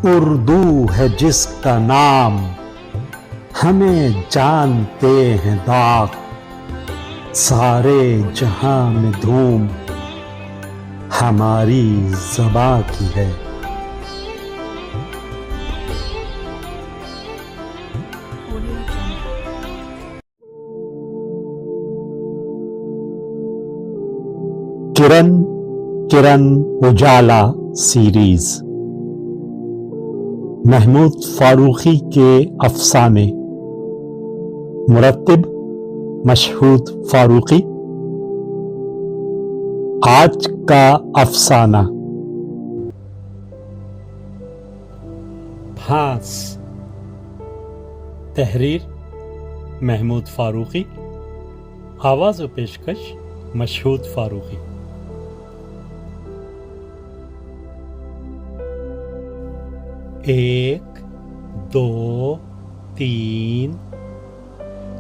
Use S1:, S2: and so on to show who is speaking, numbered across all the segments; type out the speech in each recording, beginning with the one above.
S1: اردو ہے جس کا نام، ہمیں جانتے ہیں داغ، سارے جہاں میں دھوم ہماری زباں کی ہے۔ کرن کرن اجالا سیریز، محمود فاروقی کے افسانے، مرتب مشہود فاروقی۔ آج کا افسانہ بھانس، تحریر محمود فاروقی، آواز و پیشکش مشہود فاروقی۔ ایک، دو، تین،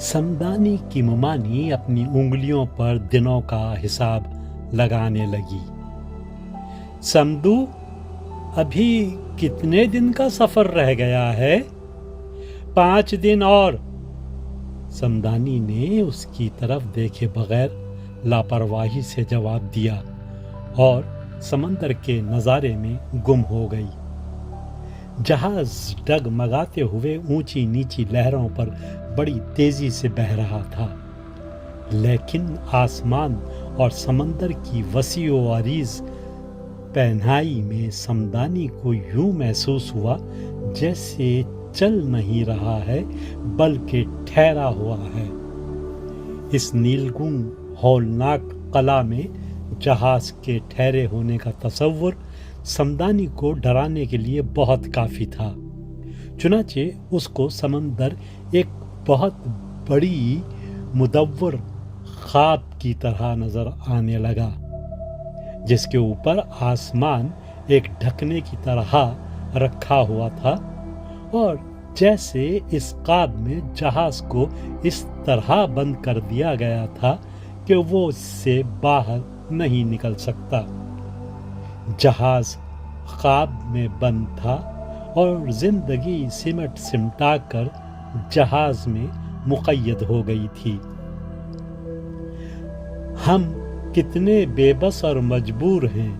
S1: سمدانی کی ممانی اپنی انگلیوں پر دنوں کا حساب لگانے لگی۔ سمدو، ابھی کتنے دن کا سفر رہ گیا ہے؟ 5 دن اور۔ سمدانی نے اس کی طرف دیکھے بغیر لاپرواہی سے جواب دیا اور سمندر کے نظارے میں گم ہو گئی۔ جہاز ڈگمگاتے ہوئے اونچی نیچی لہروں پر بڑی تیزی سے بہہ رہا تھا، لیکن آسمان اور سمندر کی وسیع و عریض پہنائی میں سمدانی کو یوں محسوس ہوا جیسے چل نہیں رہا ہے بلکہ ٹھہرا ہوا ہے۔ اس نیلگون ہولناک قلعہ میں جہاز کے ٹھہرے ہونے کا تصور سمدانی کو ڈرانے کے لیے بہت کافی تھا، چنانچہ اس کو سمندر ایک بہت بڑی مدور خواب کی طرح نظر آنے لگا، جس کے اوپر آسمان ایک ڈھکنے کی طرح رکھا ہوا تھا، اور جیسے اس خواب میں جہاز کو اس طرح بند کر دیا گیا تھا کہ وہ اس سے باہر نہیں نکل سکتا۔ جہاز خواب میں بند تھا اور زندگی سمٹ سمٹا کر جہاز میں مقید ہو گئی تھی۔ ہم کتنے بے بس اور مجبور ہیں،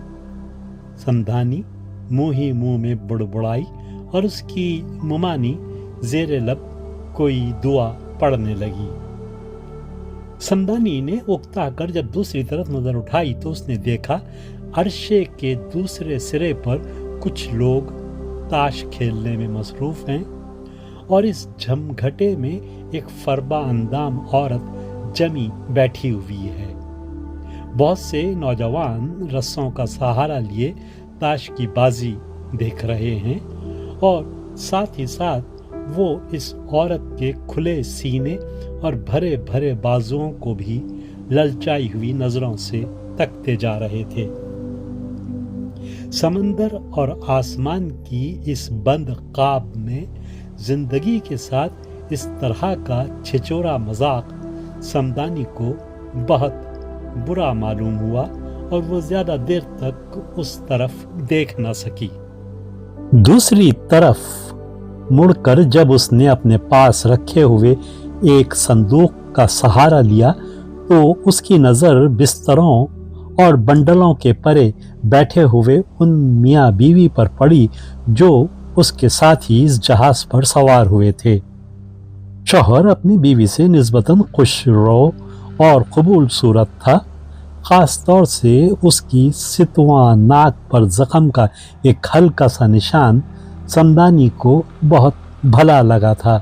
S1: سمدانی منہ ہی منہ میں بڑبڑائی اور اس کی ممانی زیر لب کوئی دعا پڑھنے لگی۔ سمدانی نے اکتا کر جب دوسری طرف نظر اٹھائی تو اس نے دیکھا عرشے کے دوسرے سرے پر کچھ لوگ تاش کھیلنے میں مصروف ہیں، اور اس جھمگھٹے میں ایک فربا اندام عورت جمی بیٹھی ہوئی ہے۔ بہت سے نوجوان رسوں کا سہارا لیے تاش کی بازی دیکھ رہے ہیں، اور ساتھ ہی ساتھ وہ اس عورت کے کھلے سینے اور بھرے بھرے بازوؤں کو بھی للچائی ہوئی نظروں سے تکتے جا رہے تھے۔ سمندر اور آسمان کی اس بند خواب میں زندگی کے ساتھ اس طرح کا چھچورا مذاق سمدانی کو بہت برا معلوم ہوا، اور وہ زیادہ دیر تک اس طرف دیکھ نہ سکی۔ دوسری طرف مڑ کر جب اس نے اپنے پاس رکھے ہوئے ایک صندوق کا سہارا لیا تو اس کی نظر بستروں اور بنڈلوں کے پرے بیٹھے ہوئے ان میاں بیوی پر پڑی جو اس کے ساتھ ہی اس جہاز پر سوار ہوئے تھے۔ شوہر اپنی بیوی سے نسبتاً خوش رو اور قبول صورت تھا، خاص طور سے اس کی ستواں ناک پر زخم کا ایک ہلکا سا نشان سمدانی کو بہت بھلا لگا تھا۔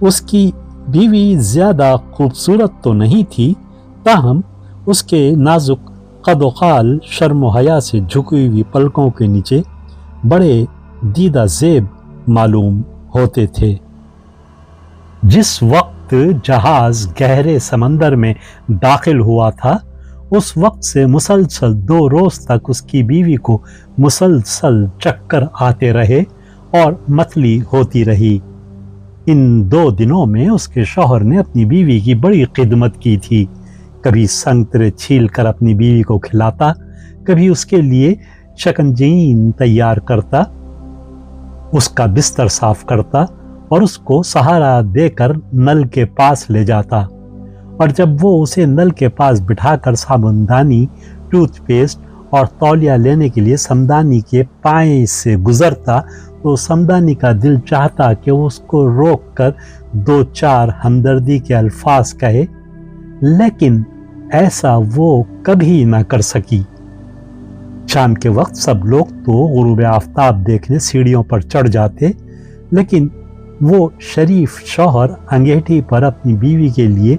S1: اس کی بیوی زیادہ خوبصورت تو نہیں تھی، تاہم اس کے نازک قد و قال شرم و حیا سے جھکی ہوئی پلکوں کے نیچے بڑے دیدہ زیب معلوم ہوتے تھے۔ جس وقت جہاز گہرے سمندر میں داخل ہوا تھا، اس وقت سے مسلسل 2 روز تک اس کی بیوی کو مسلسل چکر آتے رہے اور متلی ہوتی رہی۔ ان 2 دنوں میں اس کے شوہر نے اپنی بیوی کی بڑی خدمت کی تھی، کبھی سنترے چھیل کر اپنی بیوی کو کھلاتا، کبھی اس کے لیے شکنجین تیار کرتا، اس کا بستر صاف کرتا اور اس کو سہارا دے کر نل کے پاس لے جاتا، اور جب وہ اسے نل کے پاس بٹھا کر صابندانی، ٹوتھ پیسٹ اور تولیہ لینے کے لیے سمدانی کے پائیں سے گزرتا تو سمدانی کا دل چاہتا کہ وہ اس کو روک کر 2-4 ہمدردی کے الفاظ کہے، لیکن ایسا وہ کبھی نہ کر سکی۔ شام کے وقت سب لوگ تو غروب آفتاب دیکھنے سیڑھیوں پر چڑھ جاتے، لیکن وہ شریف شوہر انگیٹھی پر اپنی بیوی کے لیے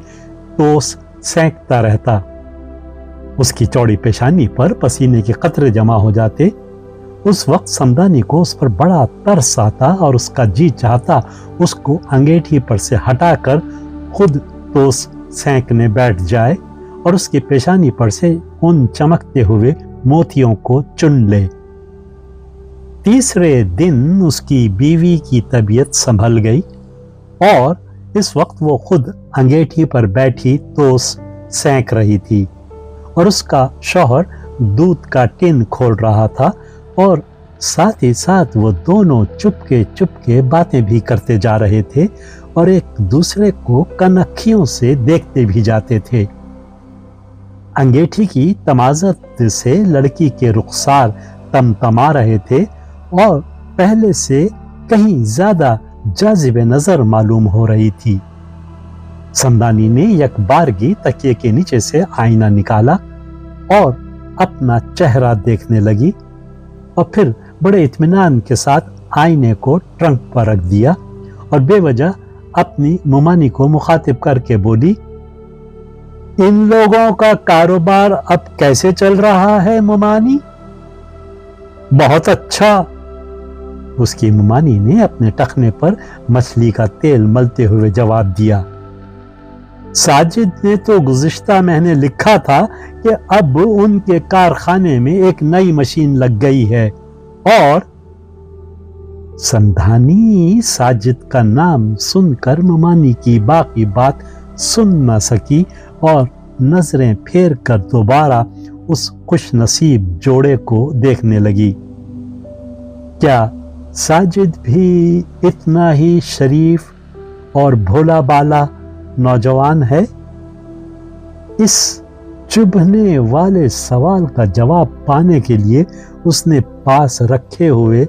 S1: ٹوس سینکتا رہتا۔ اس کی چوڑی پیشانی پر پسینے کے قطرے جمع ہو جاتے۔ اس وقت سمدانی کو اس پر بڑا ترس آتا اور اس کا جی چاہتا اس کو انگیٹھی پر سے ہٹا کر خود ٹوس سینکنے بیٹھ جائے اور اس کی پیشانی پر سے ان چمکتے ہوئے موتیوں کو چن لے۔ تیسرے دن اس کی بیوی کی طبیعت سنبھل گئی اور اس وقت وہ خود انگیٹھی پر بیٹھی ٹوس سینک رہی تھی اور اس کا شوہر دودھ کا ٹین کھول رہا تھا، اور ساتھ ہی ساتھ وہ دونوں چپکے باتیں بھی کرتے جا رہے تھے اور ایک دوسرے کو کنکھیوں سے دیکھتے بھی جاتے تھے۔ انگیٹھی کی تمازت سے لڑکی کے رخسار تمتما رہے تھے اور پہلے سے کہیں زیادہ جاذب نظر معلوم ہو رہی تھی۔ سمدانی نے یک بارگی تکیے کے نیچے سے آئینہ نکالا اور اپنا چہرہ دیکھنے لگی، اور پھر بڑے اطمینان کے ساتھ آئینے کو ٹرنک پر رکھ دیا اور بے وجہ اپنی ممانی کو مخاطب کر کے بولی، ان لوگوں کا کاروبار اب کیسے چل رہا ہے ممانی؟ بہت اچھا، اس کی ممانی نے اپنے ٹخنے پر مچھلی کا تیل ملتے ہوئے جواب دیا۔ ساجد نے تو گزشتہ مہینے لکھا تھا کہ اب ان کے کارخانے میں ایک نئی مشین لگ گئی ہے، اور سمدانی ساجد کا نام سن کر ممانی کی باقی بات سن نہ سکی اور نظریں پھیر کر دوبارہ اس خوش نصیب جوڑے کو دیکھنے لگی۔ کیا ساجد بھی اتنا ہی شریف اور بھولا بالا نوجوان ہے؟ اس چبھنے والے سوال کا جواب پانے کے لیے اس نے پاس رکھے ہوئے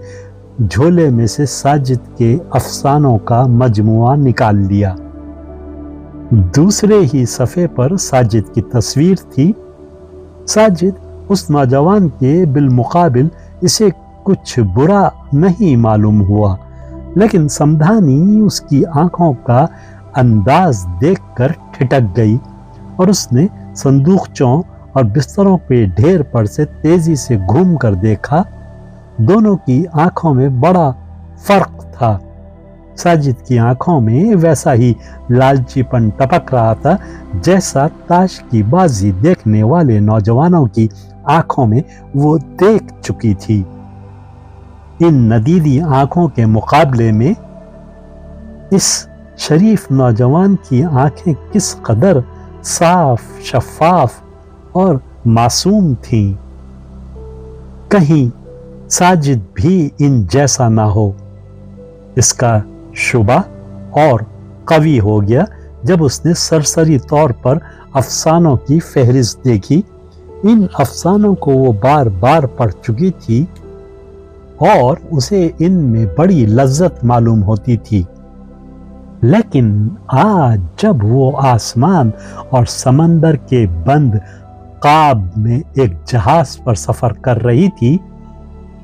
S1: جھولے میں سے ساجد کے افسانوں کا مجموعہ نکال لیا۔ دوسرے ہی صفحے پر ساجد کی تصویر تھی۔ ساجد اس نوجوان کے بالمقابل اسے کچھ برا نہیں معلوم ہوا، لیکن سمدانی اس کی آنکھوں کا انداز دیکھ کر ٹھٹک گئی اور اس نے صندوقچوں اور بستروں پہ ڈھیر پر سے تیزی سے گھوم کر دیکھا۔ دونوں کی آنکھوں میں بڑا فرق تھا۔ ساجد کی آنکھوں میں ویسا ہی لالچی پن ٹپک رہا تھا جیسا تاش کی بازی دیکھنے والے نوجوانوں کی آنکھوں میں وہ دیکھ چکی تھی۔ ان ندیدی آنکھوں کے مقابلے میں اس شریف نوجوان کی آنکھیں کس قدر صاف، شفاف اور معصوم تھیں۔ کہیں ساجد بھی ان جیسا نہ ہو، اس کا شبہ اور قوی ہو گیا جب اس نے سرسری طور پر افسانوں کی فہرست دیکھی۔ ان افسانوں کو وہ بار بار پڑھ چکی تھی اور اسے ان میں بڑی لذت معلوم ہوتی تھی، لیکن آج جب وہ آسمان اور سمندر کے بند قاب میں ایک جہاز پر سفر کر رہی تھی،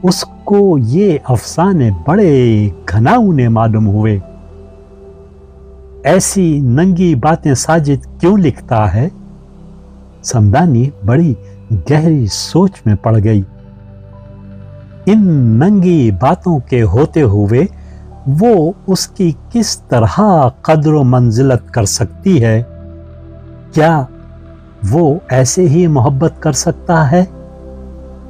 S1: اس کو یہ افسانے بڑے گھناؤنے معلوم ہوئے۔ ایسی ننگی باتیں ساجد کیوں لکھتا ہے؟ سمدانی بڑی گہری سوچ میں پڑ گئی۔ ان ننگی باتوں کے ہوتے ہوئے وہ اس کی کس طرح قدر و منزلت کر سکتی ہے؟ کیا وہ ایسے ہی محبت کر سکتا ہے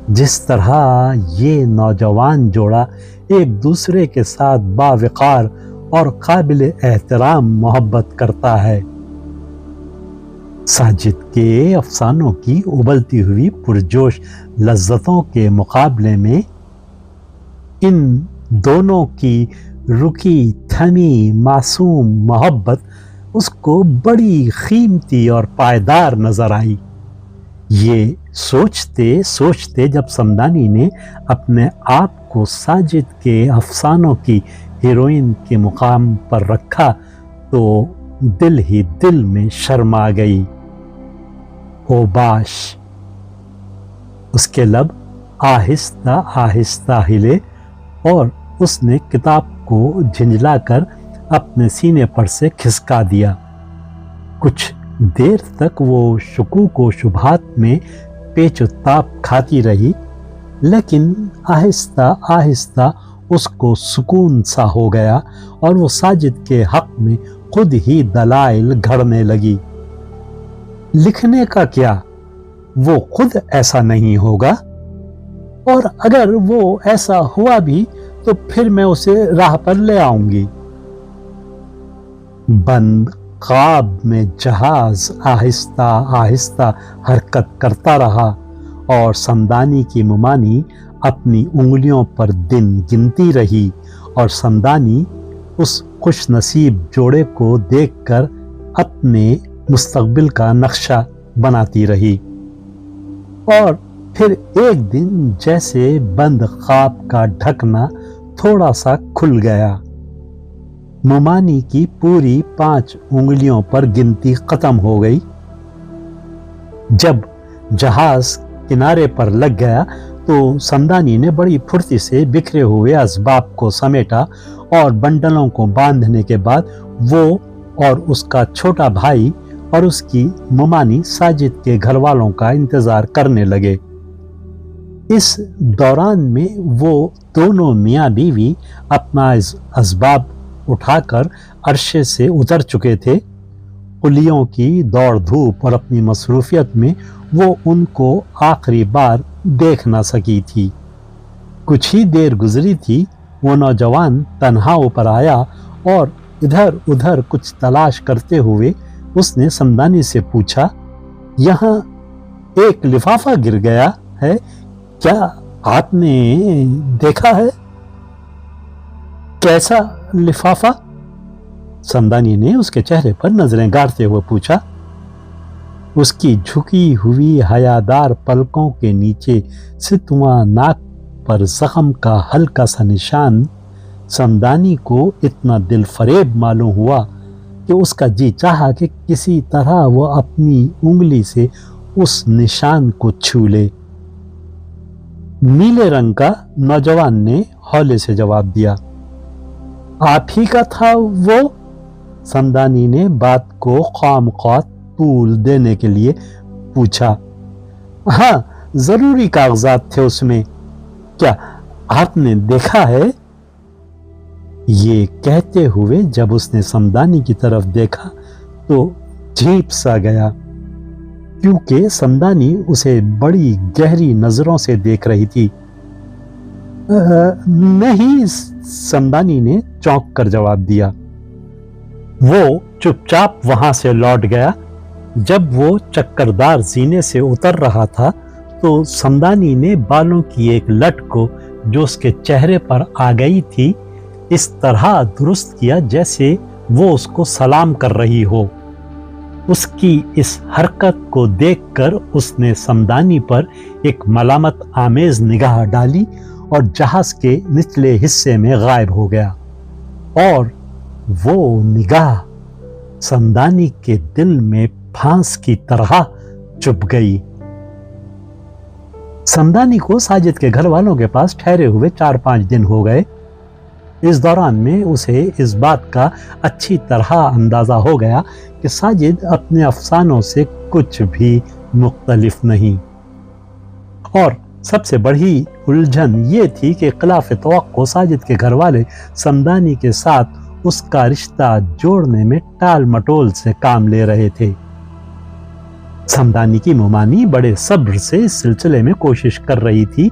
S1: جس طرح یہ نوجوان جوڑا ایک دوسرے کے ساتھ باوقار اور قابل احترام محبت کرتا ہے؟ ساجد کے افسانوں کی ابلتی ہوئی پرجوش لذتوں کے مقابلے میں ان دونوں کی رکی تھمی معصوم محبت اس کو بڑی قیمتی اور پائیدار نظر آئی۔ یہ سوچتے سوچتے جب سمدانی نے اپنے آپ کو ساجد کے افسانوں کی ہیروئن کے مقام پر رکھا تو دل ہی دل میں شرم آ گئی۔ اوباش! اس کے لب آہستہ آہستہ ہلے اور اس نے کتاب کو جھنجلا کر اپنے سینے پر سے کھسکا دیا۔ کچھ دیر تک وہ شکوک و شبہات میں پیچ و تاب کھاتی رہی، لیکن آہستہ آہستہ اس کو سکون سا ہو گیا اور وہ ساجد کے حق میں خود ہی دلائل گھڑنے لگی۔ لکھنے کا کیا، وہ خود ایسا نہیں ہوگا، اور اگر وہ ایسا ہوا بھی تو پھر میں اسے راہ پر لے آؤں گی۔ بند خواب میں جہاز آہستہ آہستہ حرکت کرتا رہا اور سمدانی کی ممانی اپنی انگلیوں پر دن گنتی رہی، اور سمدانی اس خوش نصیب جوڑے کو دیکھ کر اپنے مستقبل کا نقشہ بناتی رہی۔ اور پھر ایک دن جیسے بند خواب کا ڈھکنا تھوڑا سا کھل گیا، ممانی کی پوری 5 انگلیوں پر گنتی ختم ہو گئی۔ جب جہاز کنارے پر لگ گیا تو سمدانی نے بڑی پھرتی سے بکھرے ہوئے اسباب کو سمیٹا، اور بنڈلوں کو باندھنے کے بعد وہ اور اس کا چھوٹا بھائی اور اس کی ممانی ساجد کے گھر والوں کا انتظار کرنے لگے۔ اس دوران میں وہ دونوں میاں بیوی اپنا اسباب اٹھا کر عرشے سے اتر چکے تھے۔ قلیوں کی دوڑ دھوپ اور اپنی مصروفیت میں وہ ان کو آخری بار دیکھ نہ سکی تھی۔ کچھ ہی دیر گزری تھی، وہ نوجوان تنہا اوپر آیا اور ادھر ادھر کچھ تلاش کرتے ہوئے اس نے سمدانی سے پوچھا، یہاں ایک لفافہ گر گیا ہے، کیا آپ نے دیکھا ہے؟ کیسا لفافہ؟ سمدانی نے اس کے چہرے پر نظریں گاڑتے ہوئے پوچھا۔ اس کی جھکی ہوئی حیادار پلکوں کے نیچے ستواں ناک پر زخم کا ہلکا سا نشان سمدانی کو اتنا دل فریب معلوم ہوا کہ اس کا جی چاہا کہ کسی طرح وہ اپنی انگلی سے اس نشان کو چھو لے۔ نیلے رنگ کا، نوجوان نے ہولے سے جواب دیا۔ آپ ہی کا تھا وہ؟ سمدانی نے بات کو خواہ طول دینے کے لیے پوچھا۔ ہاں، ضروری کاغذات تھے اس میں، کیا آپ نے دیکھا ہے؟ یہ کہتے ہوئے جب اس نے سمدانی کی طرف دیکھا تو جھیپ سا گیا، کیونکہ سمدانی اسے بڑی گہری نظروں سے دیکھ رہی تھی۔ نہیں، سمدانی نے چونک کر جواب دیا۔ وہ چپ چاپ وہاں سے لوٹ گیا۔ جب وہ چکردار زینے سے اتر رہا تھا تو سمدانی نے بالوں کی ایک لٹ کو جو اس کے چہرے پر آ گئی تھی اس طرح درست کیا جیسے وہ اس کو سلام کر رہی ہو۔ اس کی اس حرکت کو دیکھ کر اس نے سمدانی پر ایک ملامت آمیز نگاہ ڈالی اور جہاز کے نچلے حصے میں غائب ہو گیا، اور وہ نگاہ سمدانی کے دل میں پھانس کی طرح چبھ گئی۔ سمدانی کو ساجد کے گھر والوں کے پاس ٹھہرے ہوئے 4-5 دن ہو گئے۔ اس دوران میں اسے اس بات کا اچھی طرح اندازہ ہو گیا کہ ساجد اپنے افسانوں سے کچھ بھی مختلف نہیں، اور سب سے بڑی الجھن یہ تھی کہ خلاف توقع ساجد کے گھر والے سمدانی کے ساتھ اس کا رشتہ جوڑنے میں ٹال مٹول سے کام لے رہے تھے۔ سمدانی کی ممانی بڑے صبر سے اس سلسلے میں کوشش کر رہی تھی،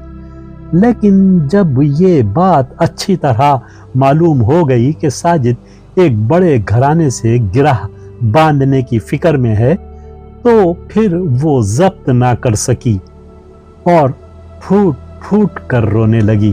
S1: لیکن جب یہ بات اچھی طرح معلوم ہو گئی کہ ساجد ایک بڑے گھرانے سے گرہ باندھنے کی فکر میں ہے تو پھر وہ ضبط نہ کر سکی اور پھوٹ پھوٹ کر رونے لگی۔